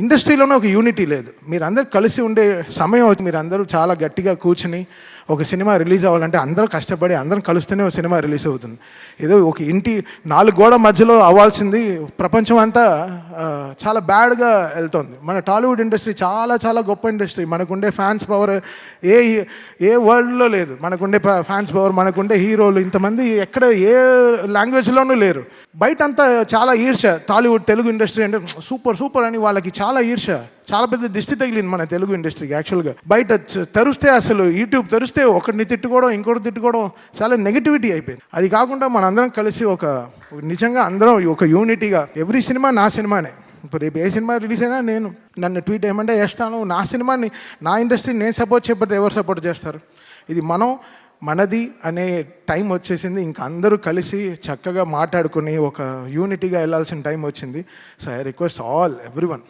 ఇండస్ట్రీలోనే ఒక యూనిటీ లేదు. మీరందరూ కలిసి ఉండే సమయం వచ్చి మీరందరూ చాలా గట్టిగా కూర్చుని ఒక సినిమా రిలీజ్ అవ్వాలంటే అందరూ కష్టపడి అందరం కలుస్తూనే ఒక సినిమా రిలీజ్ అవుతుంది. ఏదో ఒక ఇంటి 4 గోడ మధ్యలో అవ్వాల్సింది ప్రపంచం అంతా చాలా బ్యాడ్గా వెళ్తుంది. మన టాలీవుడ్ ఇండస్ట్రీ చాలా చాలా గొప్ప ఇండస్ట్రీ. మనకుండే ఫ్యాన్స్ పవర్ ఏ ఏ వరల్డ్లో లేదు. మనకుండే ఫ్యాన్స్ పవర్, మనకుండే హీరోలు ఇంతమంది ఎక్కడ ఏ లాంగ్వేజ్లోనూ లేరు. బయట అంతా చాలా ఈర్ష. టాలీవుడ్ తెలుగు ఇండస్ట్రీ అంటే సూపర్ సూపర్ అని వాళ్ళకి చాలా ఈర్ష. చాలా పెద్ద దిష్టి తగిలింది మన తెలుగు ఇండస్ట్రీకి. యాక్చువల్గా బయట తెరిస్తే అసలు యూట్యూబ్ తెరిస్తే ఒకరిని తిట్టుకోవడం ఇంకోటి తిట్టుకోవడం చాలా నెగిటివిటీ అయిపోయింది. అది కాకుండా మనందరం కలిసి ఒక నిజంగా అందరం ఒక యూనిటీగా ఎవ్రీ సినిమా నా సినిమానే. ఇప్పుడు రేపు ఏ సినిమా రిలీజ్ అయినా నేను నన్ను ట్వీట్ ఏమంటే వేస్తాను. నా సినిమాని నా ఇండస్ట్రీని నేను సపోర్ట్ చేయకపోతే ఎవరు సపోర్ట్ చేస్తారు? ఇది మనది అనే టైం వచ్చేసింది. ఇంకా అందరూ కలిసి చక్కగా మాట్లాడుకుని ఒక యూనిటీగా వెళ్ళాల్సిన టైం వచ్చింది. So I request all everyone